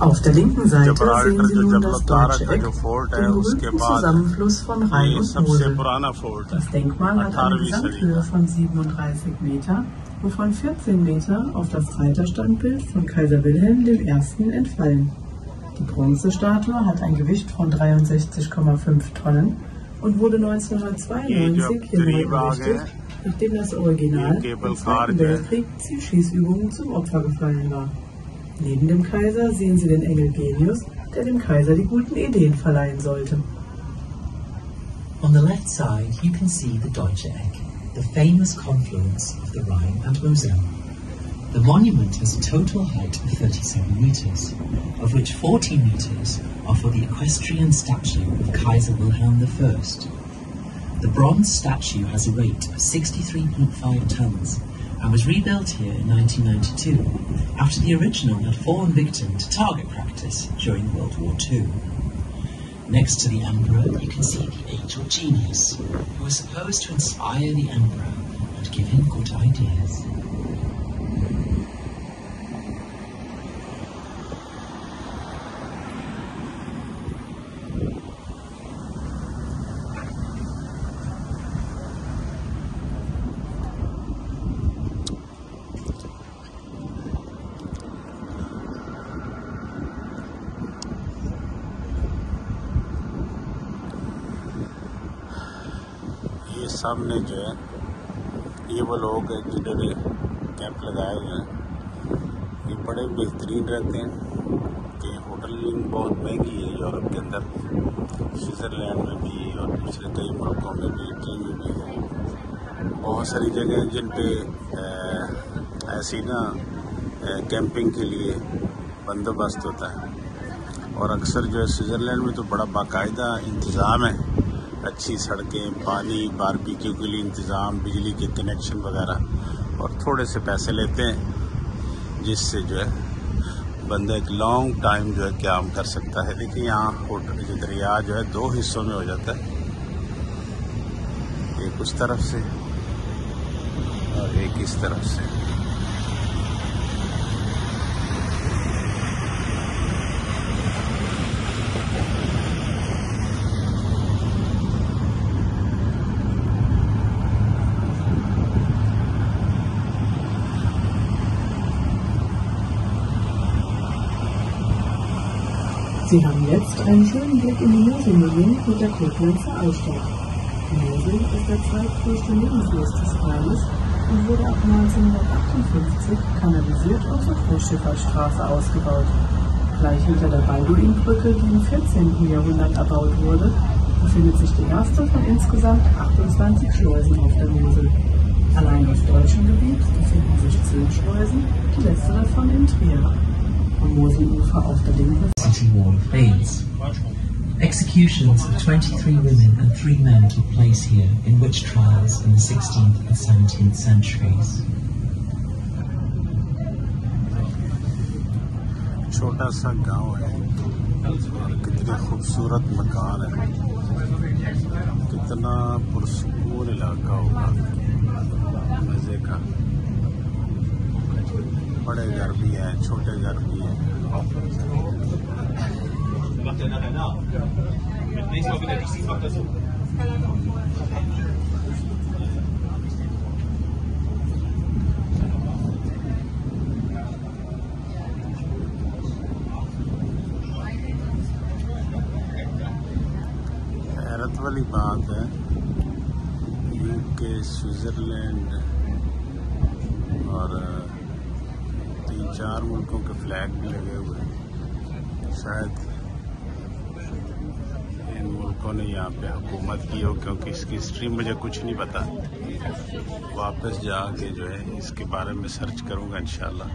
Auf der linken Seite sehen Sie nun das deutsche Eck, den berühmten Zusammenfluss von Rhein und Moselle. Das Denkmal hat eine Gesamthöhe von 37 Meter, wovon 14 Meter auf das Reiterstandbild von Kaiser Wilhelm I. entfallen. Die Bronzestatue hat ein Gewicht von 63,5 Tonnen und wurde 1992 hier neu errichtet, nachdem das Original im Zweiten Weltkrieg Zielschießübungen zum Opfer gefallen war. Neben dem Kaiser sehen Sie den Engel Genius der dem Kaiser die guten Ideen verleihen sollte. On the left side, you can see the Deutsche Eck, the famous confluence of the Rhine and Moselle. The monument has a total height of 37 meters, of which 40 meters are for the equestrian statue of Kaiser Wilhelm I. The bronze statue has a weight of 63.5 tons and was rebuilt here in 1992 after the original had fallen victim to target practice during World War II. Next to the emperor, you can see the angel genius, who was supposed to inspire the emperor and give him good ideas. सामने जो है ये वो लोग हैं जिन्होंने camp लगाए हुए हैं। ये बड़े बेहतरीन रहते हैं कि होटलिंग बहुत महंगी है यूरोप के अंदर, स्विट्ज़रलैंड में भी और दूसरे कई मुल्कों में भी, इटली में भी है। बहुत सारी जगह हैं जिन पे ऐसी ना कैंपिंग के लिए बंदोबस्त होता है। और अक्सर जो है स्विट्ज़रलैंड में तो बड़ा बाकायदा इंतज़ाम है, अच्छी सड़कें, पानी, बारबेक्यू के लिए इंतज़ाम, बिजली के कनेक्शन वगैरह, और थोड़े से पैसे लेते हैं जिससे जो है बंदा एक लॉन्ग टाइम जो है काम कर सकता है। देखिए यहाँ होटल जो दरिया जो है 2 हिस्सों में हो जाता है, एक उस तरफ से और एक इस तरफ से। Sie haben jetzt einen schönen Blick in die Moselle mit der Koblenzer Altstadt. Die Mosel ist der zweitgrößte Nebenfluss des Rheines und wurde ab 1958 kanalisiert und zur Großschifffahrtsstraße ausgebaut. Gleich hinter der Balduinbrücke, die im 14. Jahrhundert erbaut wurde, befindet sich die erste von insgesamt 28 Schleusen auf der Mosel. Allein auf deutschem Gebiet befinden sich 10 Schleusen, die letzte davon in Trier. Am Moselufer auf der linken City wall of Mainz. Executions of 23 women and 3 men took place here in witch trials in the 16th and 17th centuries. छोटा सा गांव है और कितने खूबसूरत मकान है, कितना पुरसकून इलाका होगा, मजे का। बड़े घर भी हैं, छोटे घर भी हैं। हैरत वाली बात है, यूके, स्विट्ज़रलैंड और 3-4 मुल्कों के फ्लैग भी लगे हुए हैं। शायद इन मुल्कों ने यहाँ पे हुकूमत की हो, क्योंकि इसकी हिस्ट्री मुझे कुछ नहीं पता। वापस जाके जो है इसके बारे में सर्च करूँगा इंशाल्लाह।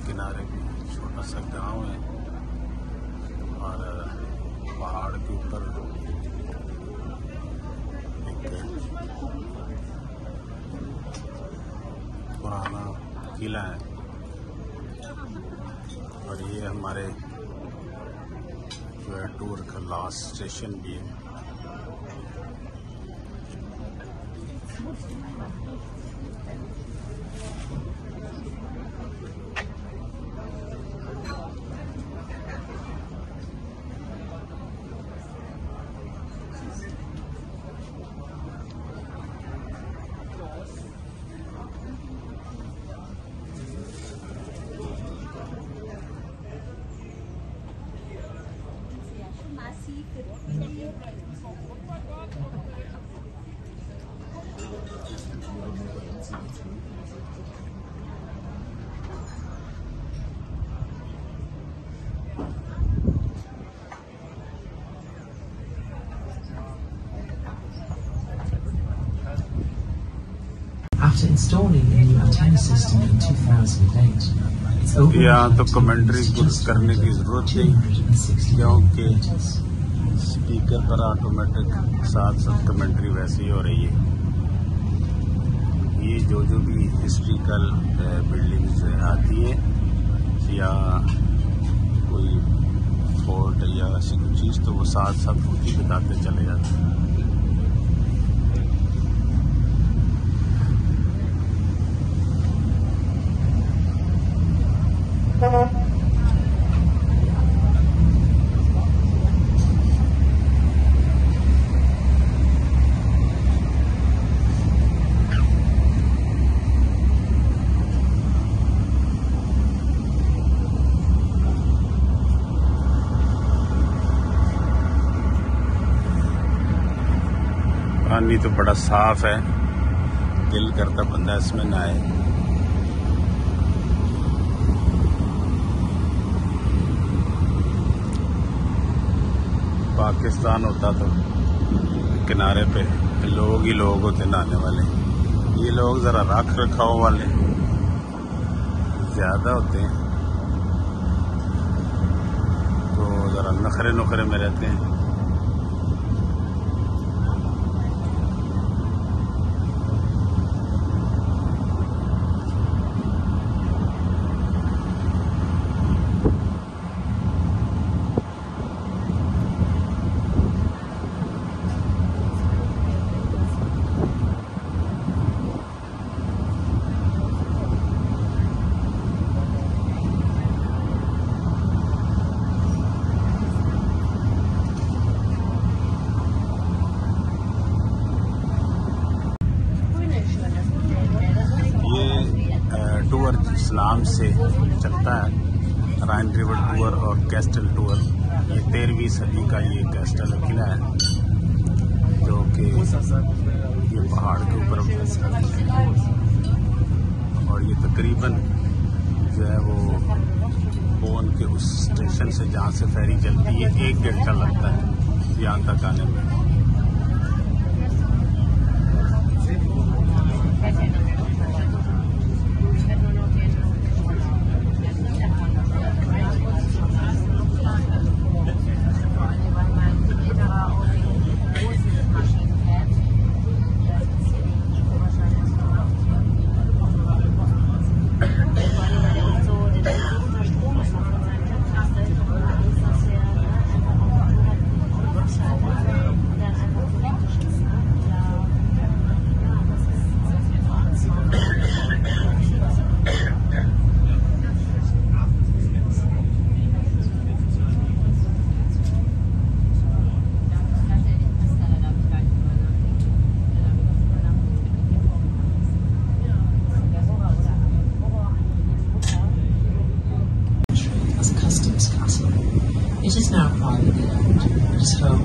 किनारे भी छोटा सा गांव है और पहाड़ के ऊपर एक पुराना किला है और ये हमारे जो है टूर का लास्ट स्टेशन भी है। After installing a new antenna system in 2008, it's open यहाँ तो कमेंट्री करने की जरूरत नहीं क्योंकि स्पीकर पर ऑटोमेटिक साथ साथ कमेंट्री वैसे ही हो रही है। ये जो भी हिस्ट्रिकल बिल्डिंग्स आती है या कोई फोर्ट या ऐसी कोई चीज़ तो वो साथ साथ होती बताते चले जाते हैं। पानी तो बड़ा साफ है, दिल करता बंदा इसमें नहाए। पाकिस्तान होता तो किनारे पे लोग ही लोग होते नहाने वाले, ये लोग जरा रख रखाव वाले ज्यादा होते हैं तो जरा नखरे नुखरे में रहते हैं। इस्लाम से चलता है राइन रिवर टूर और कैस्टल टूर। ये 13वीं सदी का ये कैस्टल किला है जो कि ये पहाड़ के ऊपर और ये तकरीबन जो है वो बोन के उस स्टेशन से जहाँ से फेरी चलती है 1 घंटा लगता है यहाँ तक आने में। part of the land that is home